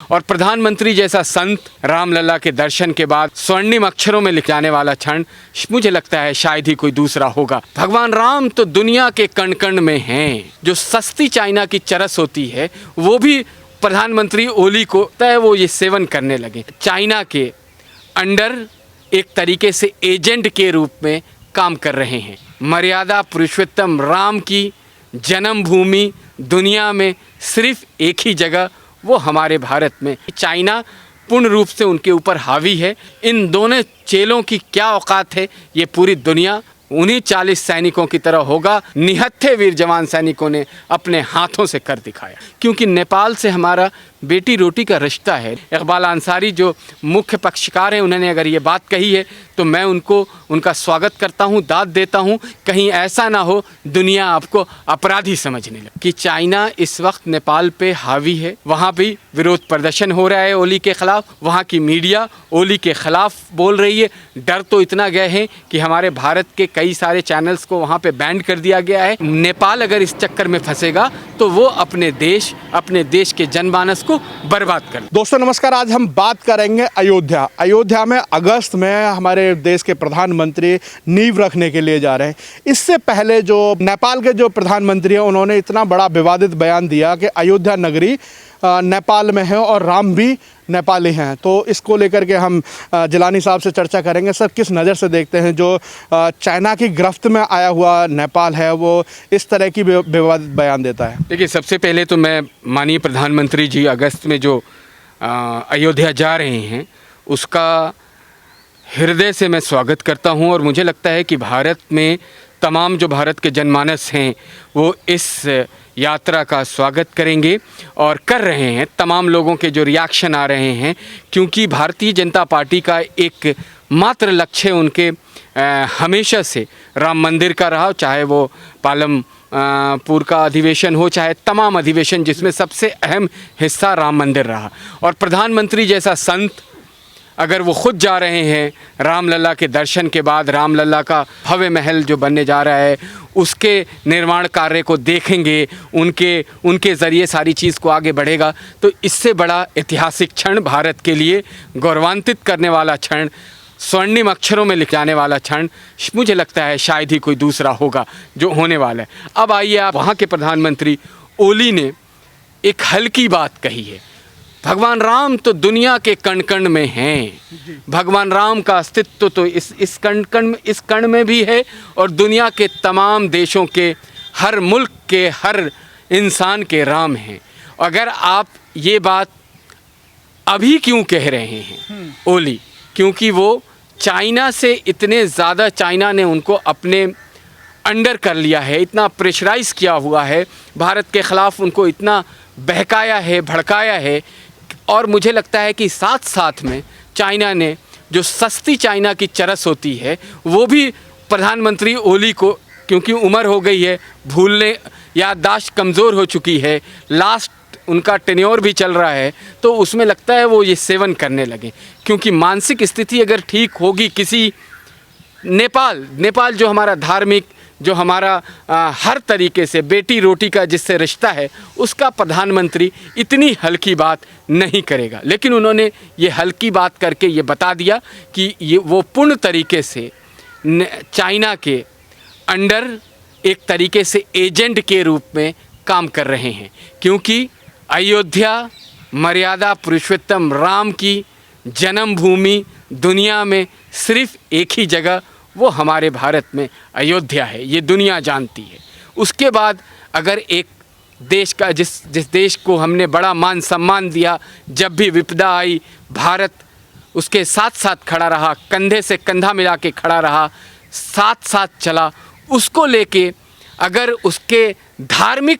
और प्रधानमंत्री जैसा संत रामलला के दर्शन के बाद स्वर्णिम अक्षरों में लिख जाने वाला क्षण मुझे लगता है शायद ही कोई दूसरा होगा। भगवान राम तो दुनिया के कण कण में हैं। जो सस्ती चाइना की चरस होती है वो भी प्रधानमंत्री ओली को तय वो ये सेवन करने लगे। चाइना के अंडर एक तरीके से एजेंट के रूप में काम कर रहे हैं। मर्यादा पुरुषोत्तम राम की जन्मभूमि दुनिया में सिर्फ एक ही जगह, वो हमारे भारत में। चाइना पूर्ण रूप से उनके ऊपर हावी है। इन दोनों चेलों की क्या औकात है ये पूरी दुनिया उन्हीं 40 सैनिकों की तरह होगा। निहत्थे वीर जवान सैनिकों ने अपने हाथों से कर दिखाया। क्योंकि नेपाल से हमारा बेटी रोटी का रिश्ता है। इकबाल अंसारी जो मुख्य पक्षकार हैं उन्होंने अगर ये बात कही है तो मैं उनका स्वागत करता हूँ, दाद देता हूँ। कहीं ऐसा ना हो दुनिया आपको अपराधी समझने लगे कि चाइना इस वक्त नेपाल पे हावी है। वहाँ भी विरोध प्रदर्शन हो रहा है ओली के ख़िलाफ़। वहाँ की मीडिया ओली के ख़िलाफ़ बोल रही है। डर तो इतना गए हैं कि हमारे भारत के कई सारे चैनल्स को वहाँ पे बैन कर दिया गया है। नेपाल अगर इस चक्कर में फंसेगा तो वो अपने देश के जनमानस को बर्बाद कर। दोस्तों नमस्कार, आज हम बात करेंगे अयोध्या में अगस्त में हमारे देश के प्रधानमंत्री नींव रखने के लिए जा रहे हैं। इससे पहले जो नेपाल के जो प्रधानमंत्री हैं उन्होंने इतना बड़ा विवादित बयान दिया कि अयोध्या नगरी नेपाल में है और राम भी नेपाली हैं। तो इसको लेकर के हम जिलानी साहब से चर्चा करेंगे। सर, किस नज़र से देखते हैं जो चाइना की गिरफ्त में आया हुआ नेपाल है वो इस तरह की विवादित बयान देता है? देखिए, सबसे पहले तो मैं माननीय प्रधानमंत्री जी अगस्त में जो अयोध्या जा रहे हैं उसका हृदय से मैं स्वागत करता हूं। और मुझे लगता है कि भारत में तमाम जो भारत के जनमानस हैं वो इस यात्रा का स्वागत करेंगे और कर रहे हैं। तमाम लोगों के जो रिएक्शन आ रहे हैं, क्योंकि भारतीय जनता पार्टी का एक मात्र लक्ष्य उनके हमेशा से राम मंदिर का रहा, चाहे वो पालमपुर का अधिवेशन हो, चाहे तमाम अधिवेशन जिसमें सबसे अहम हिस्सा राम मंदिर रहा। और प्रधानमंत्री जैसा संत अगर वो खुद जा रहे हैं रामलला के दर्शन के बाद, रामलला का भव्य महल जो बनने जा रहा है उसके निर्माण कार्य को देखेंगे, उनके ज़रिए सारी चीज़ को आगे बढ़ेगा, तो इससे बड़ा ऐतिहासिक क्षण, भारत के लिए गौरवान्वित करने वाला क्षण, स्वर्णिम अक्षरों में लिख जाने वाला क्षण मुझे लगता है शायद ही कोई दूसरा होगा जो होने वाला है। अब आइए, आप वहाँ के प्रधानमंत्री ओली ने एक हल्की बात कही है। भगवान राम तो दुनिया के कण कण में हैं। भगवान राम का अस्तित्व तो इस कण में भी है और दुनिया के तमाम देशों के, हर मुल्क के, हर इंसान के राम हैं। अगर आप ये बात अभी क्यों कह रहे हैं ओली? क्योंकि वो चाइना से इतने ज़्यादा, चाइना ने उनको अपने अंडर कर लिया है, इतना प्रेशराइज़ किया हुआ है, भारत के ख़िलाफ़ उनको इतना बहकाया है, भड़काया है। और मुझे लगता है कि साथ साथ में चाइना ने जो सस्ती चाइना की चरस होती है वो भी प्रधानमंत्री ओली को, क्योंकि उम्र हो गई है, भूलने, याददाश्त कमज़ोर हो चुकी है, लास्ट उनका टेन्योर भी चल रहा है, तो उसमें लगता है वो ये सेवन करने लगे। क्योंकि मानसिक स्थिति अगर ठीक होगी किसी, नेपाल जो हमारा धार्मिक, जो हमारा हर तरीके से बेटी रोटी का जिससे रिश्ता है, उसका प्रधानमंत्री इतनी हल्की बात नहीं करेगा। लेकिन उन्होंने ये हल्की बात करके ये बता दिया कि ये वो पूर्ण तरीके से चाइना के अंडर एक तरीके से एजेंट के रूप में काम कर रहे हैं। क्योंकि अयोध्या मर्यादा पुरुषोत्तम राम की जन्मभूमि दुनिया में सिर्फ एक ही जगह, वो हमारे भारत में अयोध्या है, ये दुनिया जानती है। उसके बाद अगर एक देश का, जिस देश को हमने बड़ा मान सम्मान दिया, जब भी विपदा आई भारत उसके साथ साथ खड़ा रहा, कंधे से कंधा मिला के खड़ा रहा, साथ साथ चला, उसको लेके अगर उसके धार्मिक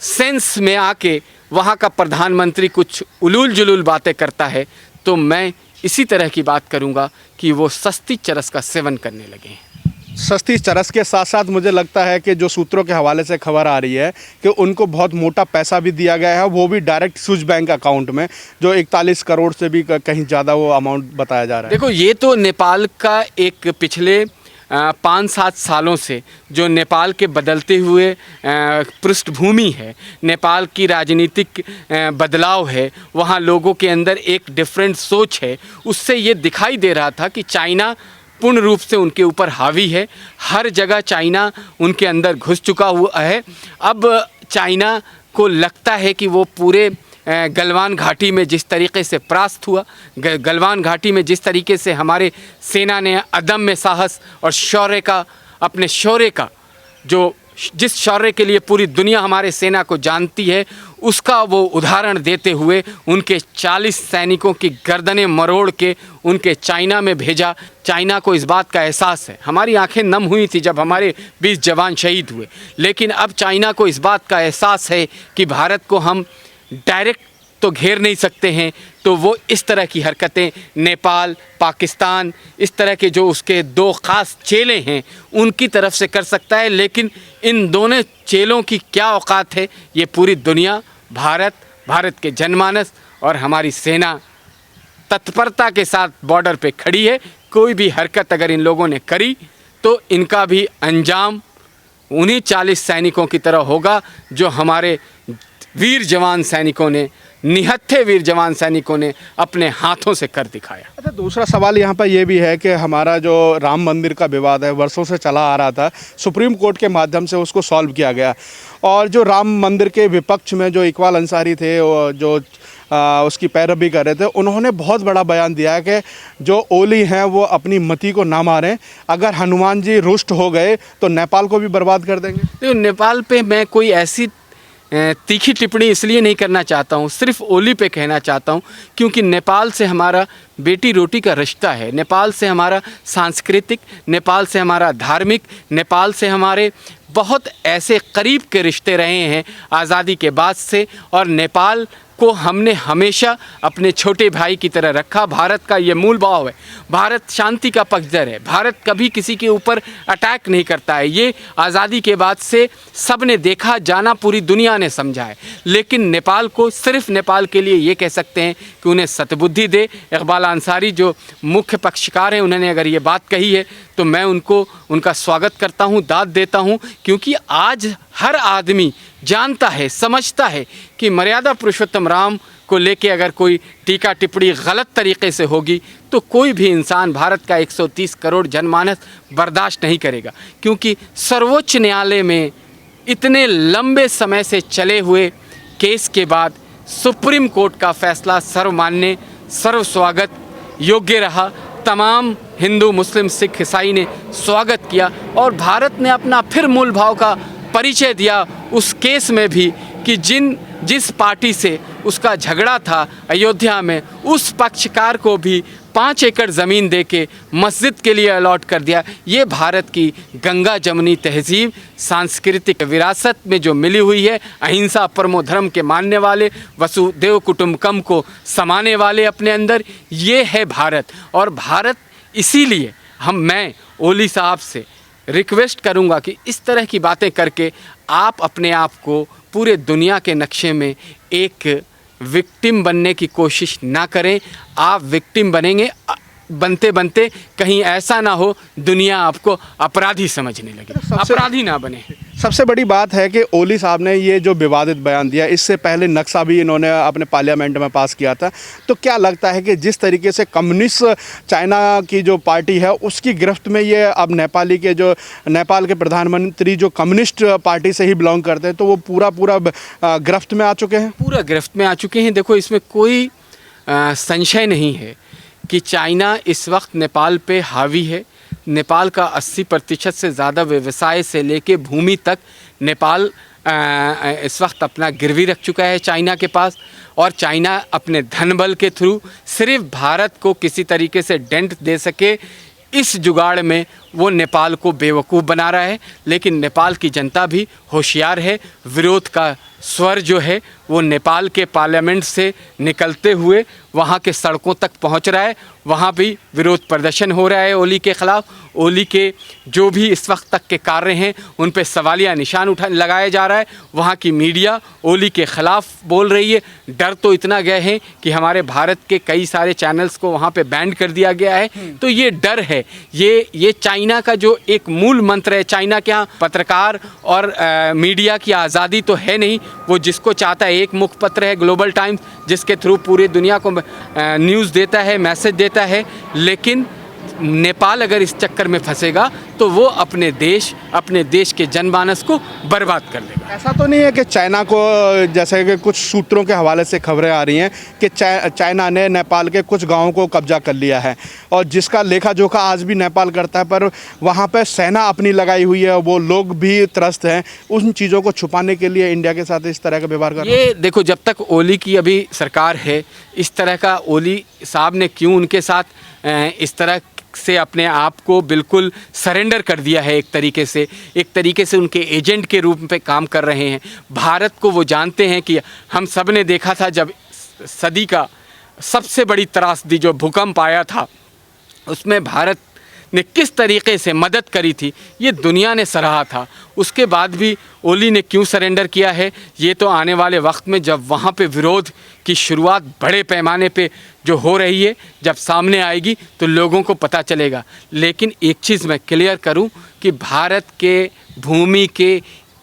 सेंस में आके वहाँ का प्रधानमंत्री कुछ उलूल जुलूल बातें करता है तो मैं इसी तरह की बात करूंगा कि वो सस्ती चरस का सेवन करने लगे हैं। सस्ती चरस के साथ साथ मुझे लगता है कि जो सूत्रों के हवाले से खबर आ रही है कि उनको बहुत मोटा पैसा भी दिया गया है, वो भी डायरेक्ट स्विस बैंक अकाउंट में, जो 41 करोड़ से भी कहीं ज़्यादा वो अमाउंट बताया जा रहा है। देखो, ये तो नेपाल का एक पिछले 5-7 सालों से जो नेपाल के बदलते हुए पृष्ठभूमि है, नेपाल की राजनीतिक बदलाव है, वहाँ लोगों के अंदर एक डिफरेंट सोच है, उससे ये दिखाई दे रहा था कि चाइना पूर्ण रूप से उनके ऊपर हावी है। हर जगह चाइना उनके अंदर घुस चुका हुआ है। अब चाइना को लगता है कि वो पूरे गलवान घाटी में जिस तरीके से परास्त हुआ, गलवान घाटी में जिस तरीके से हमारे सेना ने अदम्य साहस और शौर्य का, अपने शौर्य का जो जिस शौर्य के लिए पूरी दुनिया हमारे सेना को जानती है, उसका वो उदाहरण देते हुए उनके 40 सैनिकों की गर्दनें मरोड़ के उनके चाइना में भेजा। चाइना को इस बात का एहसास है, हमारी आंखें नम हुई थी जब हमारे 20 जवान शहीद हुए, लेकिन अब चाइना को इस बात का एहसास है कि भारत को हम डायरेक्ट तो घेर नहीं सकते हैं, तो वो इस तरह की हरकतें नेपाल, पाकिस्तान, इस तरह के जो उसके 2 ख़ास चेले हैं उनकी तरफ से कर सकता है। लेकिन इन दोनों चेलों की क्या औकात है, ये पूरी दुनिया, भारत के जनमानस और हमारी सेना तत्परता के साथ बॉर्डर पे खड़ी है। कोई भी हरकत अगर इन लोगों ने करी तो इनका भी अंजाम उन्हीं 40 सैनिकों की तरह होगा जो हमारे वीर जवान सैनिकों ने, निहत्थे वीर जवान सैनिकों ने अपने हाथों से कर दिखाया। अच्छा, दूसरा सवाल यहाँ पर यह भी है कि हमारा जो राम मंदिर का विवाद है, वर्षों से चला आ रहा था, सुप्रीम कोर्ट के माध्यम से उसको सॉल्व किया गया, और जो राम मंदिर के विपक्ष में जो इकबाल अंसारी थे, जो उसकी पैरवी कर रहे थे, उन्होंने बहुत बड़ा बयान दिया है कि जो ओली हैं वो अपनी मति को ना मारें, अगर हनुमान जी रुष्ट हो गए तो नेपाल को भी बर्बाद कर देंगे। तो नेपाल पे मैं कोई ऐसी तीखी टिप्पणी इसलिए नहीं करना चाहता हूँ, सिर्फ ओली पे कहना चाहता हूँ क्योंकि नेपाल से हमारा बेटी रोटी का रिश्ता है, नेपाल से हमारा सांस्कृतिक, नेपाल से हमारा धार्मिक, नेपाल से हमारे बहुत ऐसे करीब के रिश्ते रहे हैं आज़ादी के बाद से, और नेपाल को हमने हमेशा अपने छोटे भाई की तरह रखा। भारत का ये मूल भाव है, भारत शांति का पक्षधर है, भारत कभी किसी के ऊपर अटैक नहीं करता है। ये आज़ादी के बाद से सब ने देखा, जाना, पूरी दुनिया ने समझा है। लेकिन नेपाल को, सिर्फ नेपाल के लिए ये कह सकते हैं कि उन्हें सद्बुद्धि दे। इकबाल अंसारी जो मुख्य पक्षकार हैं, उन्होंने अगर ये बात कही है तो मैं उनका स्वागत करता हूँ, दाद देता हूँ, क्योंकि आज हर आदमी जानता है, समझता है कि मर्यादा पुरुषोत्तम राम को लेके अगर कोई टीका टिप्पणी गलत तरीके से होगी तो कोई भी इंसान, भारत का 130 करोड़ जनमानस बर्दाश्त नहीं करेगा। क्योंकि सर्वोच्च न्यायालय में इतने लंबे समय से चले हुए केस के बाद सुप्रीम कोर्ट का फैसला सर्वमान्य, सर्व स्वागत योग्य रहा। तमाम हिंदू, मुस्लिम, सिख, ईसाई ने स्वागत किया और भारत ने अपना फिर मूल भाव का परिचय दिया उस केस में भी कि जिस पार्टी से उसका झगड़ा था अयोध्या में, उस पक्षकार को भी 5 एकड़ ज़मीन देके मस्जिद के लिए अलॉट कर दिया। ये भारत की गंगा जमुनी तहजीब, सांस्कृतिक विरासत में जो मिली हुई है, अहिंसा परमो धर्म के मानने वाले, वसुदेव कुटुंबकम को समाने वाले अपने अंदर, ये है भारत। और भारत, इसीलिए मैं ओली साहब से रिक्वेस्ट करूंगा कि इस तरह की बातें करके आप अपने आप को पूरे दुनिया के नक्शे में एक विक्टिम बनने की कोशिश ना करें। आप विक्टिम बनेंगे, बनते बनते कहीं ऐसा ना हो दुनिया आपको अपराधी समझने लगे, अपराधी ना बने। सबसे बड़ी बात है कि ओली साहब ने ये जो विवादित बयान दिया, इससे पहले नक्शा भी इन्होंने अपने पार्लियामेंट में पास किया था। तो क्या लगता है कि जिस तरीके से कम्युनिस्ट चाइना की जो पार्टी है उसकी गिरफ्त में ये अब नेपाल के प्रधानमंत्री जो कम्युनिस्ट पार्टी से ही बिलोंग करते हैं, तो वो पूरा गिरफ्त में आ चुके हैं? पूरा गिरफ्त में आ चुके हैं। देखो, इसमें कोई संशय नहीं है कि चाइना इस वक्त नेपाल पे हावी है। नेपाल का 80% से ज़्यादा व्यवसाय से लेके भूमि तक नेपाल इस वक्त अपना गिरवी रख चुका है चाइना के पास, और चाइना अपने धन बल के थ्रू सिर्फ भारत को किसी तरीके से डेंट दे सके, इस जुगाड़ में वो नेपाल को बेवकूफ़ बना रहा है। लेकिन नेपाल की जनता भी होशियार है। विरोध का स्वर जो है वो नेपाल के पार्लियामेंट से निकलते हुए वहाँ के सड़कों तक पहुँच रहा है। वहाँ भी विरोध प्रदर्शन हो रहा है ओली के ख़िलाफ़। ओली के जो भी इस वक्त तक के कार्य हैं उन पे सवालिया निशान लगाया जा रहा है। वहाँ की मीडिया ओली के ख़िलाफ़ बोल रही है। डर तो इतना गए हैं कि हमारे भारत के कई सारे चैनल्स को वहाँ पे बैन कर दिया गया है। तो ये डर है, ये चाइना चाइना का जो एक मूल मंत्र है, चाइना के यहाँ पत्रकार और मीडिया की आज़ादी तो है नहीं, वो जिसको चाहता है, एक मुखपत्र है ग्लोबल टाइम्स जिसके थ्रू पूरी दुनिया को न्यूज़ देता है, मैसेज देता है। लेकिन नेपाल अगर इस चक्कर में फंसेगा तो वो अपने देश के जनमानस को बर्बाद कर देगा। ऐसा तो नहीं है कि चाइना को, जैसे कि कुछ सूत्रों के हवाले से खबरें आ रही हैं कि चाइना ने नेपाल के कुछ गांवों को कब्जा कर लिया है और जिसका लेखा जोखा आज भी नेपाल करता है, पर वहां पर सेना अपनी लगाई हुई है, वो लोग भी त्रस्त हैं। उन चीज़ों को छुपाने के लिए इंडिया के साथ इस तरह का व्यवहार कर ये देखो, जब तक ओली की अभी सरकार है, इस तरह का ओली साहब ने क्यों उनके साथ इस तरह से अपने आप को बिल्कुल सरेंडर कर दिया है, एक तरीके से उनके एजेंट के रूप में काम कर रहे हैं। भारत को वो जानते हैं कि हम सब ने देखा था जब सदी का सबसे बड़ी त्रासदी जो भूकंप आया था, उसमें भारत ने किस तरीके से मदद करी थी, ये दुनिया ने सराहा था। उसके बाद भी ओली ने क्यों सरेंडर किया है, ये तो आने वाले वक्त में जब वहाँ पे विरोध की शुरुआत बड़े पैमाने पे जो हो रही है, जब सामने आएगी तो लोगों को पता चलेगा। लेकिन एक चीज़ मैं क्लियर करूं कि भारत के भूमि के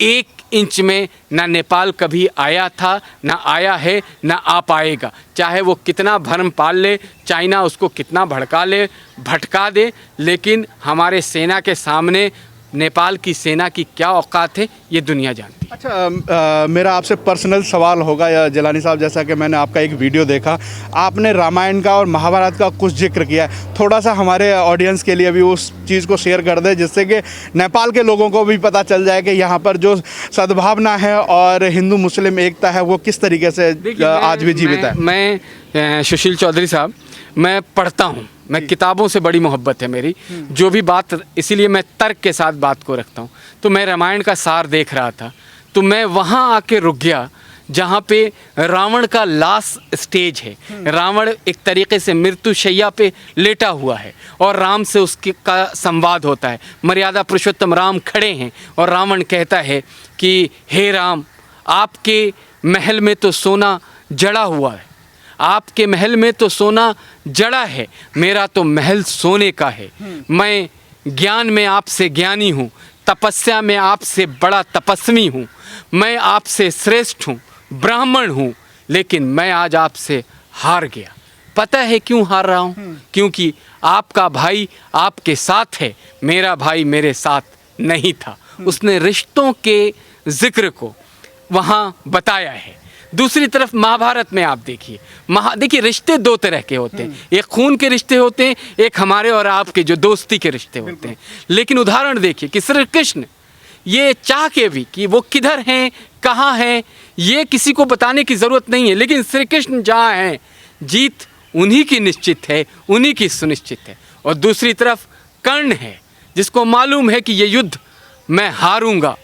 1 इंच में ना नेपाल कभी आया था, ना आया है, ना आ पाएगा। चाहे वो कितना भरम पाल ले, चाइना उसको कितना भड़का ले, भटका दे, लेकिन हमारे सेना के सामने नेपाल की सेना की क्या औकात है ये दुनिया जानती है। अच्छा, मेरा आपसे पर्सनल सवाल होगा या जिलानी साहब, जैसा कि मैंने आपका एक वीडियो देखा, आपने रामायण का और महाभारत का कुछ जिक्र किया है, थोड़ा सा हमारे ऑडियंस के लिए भी उस चीज़ को शेयर कर दें जिससे कि नेपाल के लोगों को भी पता चल जाए कि यहाँ पर जो सद्भावना है और हिंदू मुस्लिम एकता है वो किस तरीके से आज भी जीवित है। मैं सुशील चौधरी साहब, मैं पढ़ता हूँ, मैं किताबों से बड़ी मोहब्बत है मेरी, जो भी बात, इसीलिए मैं तर्क के साथ बात को रखता हूँ। तो मैं रामायण का सार देख रहा था, तो मैं वहाँ आके रुक गया जहाँ पे रावण का लास्ट स्टेज है। रावण एक तरीके से मृत्युशैया पे लेटा हुआ है और राम से उसके का संवाद होता है। मर्यादा पुरुषोत्तम राम खड़े हैं और रावण कहता है कि हे राम, आपके महल में तो सोना जड़ा हुआ है, आपके महल में तो सोना जड़ा है, मेरा तो महल सोने का है। मैं ज्ञान में आपसे ज्ञानी हूँ, तपस्या में आपसे बड़ा तपस्वी हूँ, मैं आपसे श्रेष्ठ हूँ, ब्राह्मण हूँ, लेकिन मैं आज आपसे हार गया। पता है क्यों हार रहा हूँ? क्योंकि आपका भाई आपके साथ है, मेरा भाई मेरे साथ नहीं था। उसने रिश्तों के जिक्र को वहाँ बताया है। दूसरी तरफ महाभारत में आप देखिए, देखिए रिश्ते 2 तरह के होते हैं, एक खून के रिश्ते होते हैं, एक हमारे और आपके जो दोस्ती के रिश्ते होते हैं। लेकिन उदाहरण देखिए कि श्री कृष्ण ये चाह के भी कि वो किधर हैं, कहाँ हैं, ये किसी को बताने की ज़रूरत नहीं है, लेकिन श्री कृष्ण जहाँ हैं जीत उन्हीं की निश्चित है, उन्हीं की सुनिश्चित है। और दूसरी तरफ कर्ण है, जिसको मालूम है कि ये युद्ध मैं हारूंगा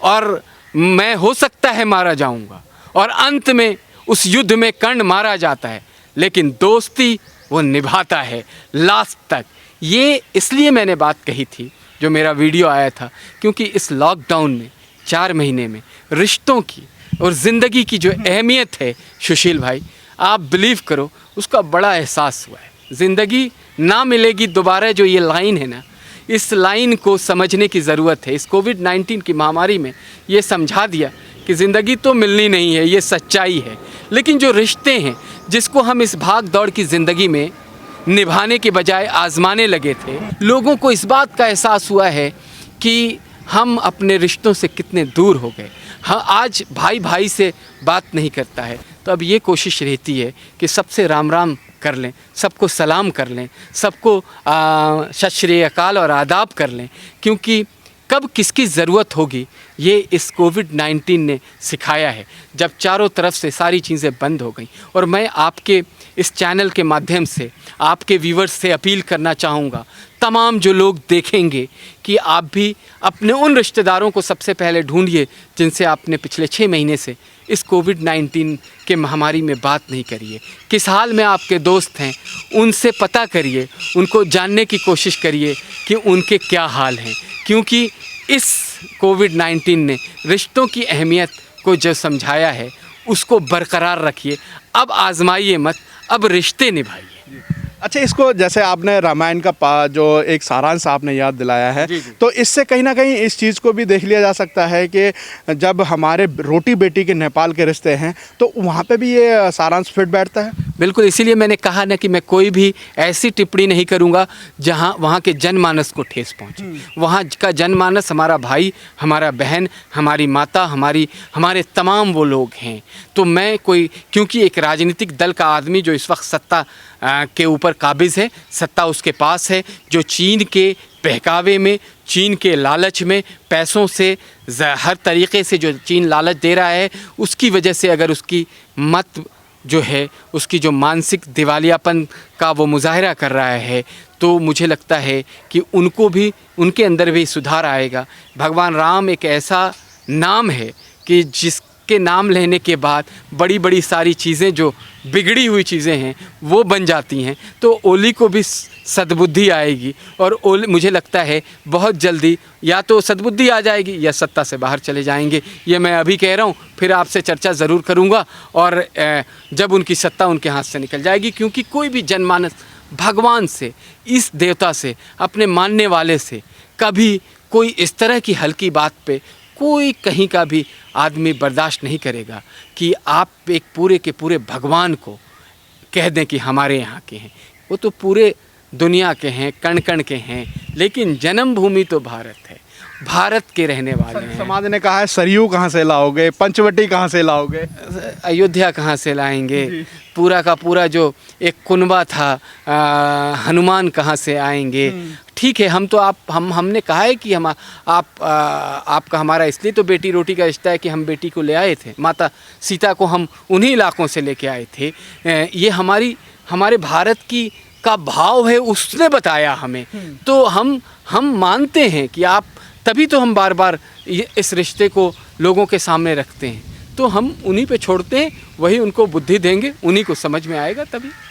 और मैं हो सकता है मारा जाऊंगा, और अंत में उस युद्ध में कर्ण मारा जाता है, लेकिन दोस्ती वो निभाता है लास्ट तक। ये इसलिए मैंने बात कही थी, जो मेरा वीडियो आया था, क्योंकि इस लॉकडाउन में 4 महीने में रिश्तों की और ज़िंदगी की जो अहमियत है सुशील भाई, आप बिलीव करो उसका बड़ा एहसास हुआ है। ज़िंदगी ना मिलेगी दोबारा, जो ये लाइन है ना, इस लाइन को समझने की ज़रूरत है। इस कोविड-19 की महामारी में ये समझा दिया कि ज़िंदगी तो मिलनी नहीं है, ये सच्चाई है, लेकिन जो रिश्ते हैं जिसको हम इस भाग दौड़ की ज़िंदगी में निभाने के बजाय आजमाने लगे थे, लोगों को इस बात का एहसास हुआ है कि हम अपने रिश्तों से कितने दूर हो गए। हाँ, आज भाई भाई से बात नहीं करता है, तो अब ये कोशिश रहती है कि सबसे राम राम कर लें, सबको सलाम कर लें, सबको सत श्री अकाल और आदाब कर लें, क्योंकि कब किसकी ज़रूरत होगी ये इस कोविड-19 ने सिखाया है, जब चारों तरफ से सारी चीज़ें बंद हो गई। और मैं आपके इस चैनल के माध्यम से आपके व्यूवर्स से अपील करना चाहूँगा, तमाम जो लोग देखेंगे, कि आप भी अपने उन रिश्तेदारों को सबसे पहले ढूंढिए जिनसे आपने पिछले 6 महीने से इस कोविड-19 के महामारी में बात नहीं करी है। किस हाल में आपके दोस्त हैं, उनसे पता करिए, उनको जानने की कोशिश करिए कि उनके क्या हाल हैं, क्योंकि इस कोविड-19 ने रिश्तों की अहमियत को जो समझाया है उसको बरकरार रखिए। अब आजमाइए मत, अब रिश्ते निभाइए। अच्छा, इसको जैसे आपने रामायण का जो एक सारांश आपने याद दिलाया है, जी, जी। तो इससे कहीं ना कहीं इस चीज़ को भी देख लिया जा सकता है कि जब हमारे रोटी बेटी के नेपाल के रिश्ते हैं तो वहाँ पे भी ये सारांश फिट बैठता है। बिल्कुल, इसीलिए मैंने कहा ना कि मैं कोई भी ऐसी टिप्पणी नहीं करूंगा जहां वहां के जनमानस को ठेस पहुंचे। वहां का जनमानस हमारा भाई, हमारा बहन, हमारी माता, हमारे तमाम वो लोग हैं। तो मैं कोई, क्योंकि एक राजनीतिक दल का आदमी जो इस वक्त सत्ता के ऊपर काबिज़ है, सत्ता उसके पास है, जो चीन के बहकावे में, चीन के लालच में, पैसों से हर तरीक़े से जो चीन लालच दे रहा है, उसकी वजह से अगर उसकी मत जो है, उसकी जो मानसिक दिवालियापन का वो मुजाहरा कर रहा है, तो मुझे लगता है कि उनको भी, उनके अंदर भी सुधार आएगा। भगवान राम एक ऐसा नाम है कि जिसके नाम लेने के बाद बड़ी बड़ी सारी चीज़ें जो बिगड़ी हुई चीज़ें हैं वो बन जाती हैं। तो ओली को भी सद्बुद्धि आएगी और ओली, मुझे लगता है बहुत जल्दी या तो सद्बुद्धि आ जाएगी या सत्ता से बाहर चले जाएंगे। ये मैं अभी कह रहा हूँ, फिर आपसे चर्चा ज़रूर करूँगा और जब उनकी सत्ता उनके हाथ से निकल जाएगी, क्योंकि कोई भी जनमानस भगवान से, इस देवता से, अपने मानने वाले से कभी कोई इस तरह की हल्की बात पे कोई कहीं का भी आदमी बर्दाश्त नहीं करेगा कि आप एक पूरे के पूरे भगवान को कह दें कि हमारे यहाँ के हैं। वो तो पूरे दुनिया के हैं, कण कण के हैं, लेकिन जन्मभूमि तो भारत है, भारत के रहने वाले हैं। समाज ने कहा है सरयू कहाँ से लाओगे, पंचवटी कहाँ से लाओगे, अयोध्या कहाँ से लाएंगे, पूरा का पूरा जो एक कुनबा था, हनुमान कहाँ से आएंगे। ठीक है, हम तो हमने कहा है कि आपका हमारा इसलिए तो बेटी रोटी का रिश्ता है कि हम बेटी को ले आए थे, माता सीता को हम उन्हीं इलाकों से लेके आए थे। ये हमारे भारत की का भाव है, उसने बताया हमें। तो हम मानते हैं कि आप, तभी तो हम बार बार इस रिश्ते को लोगों के सामने रखते हैं। तो हम उन्हीं पे छोड़ते हैं, वही उनको बुद्धि देंगे, उन्हीं को समझ में आएगा तभी।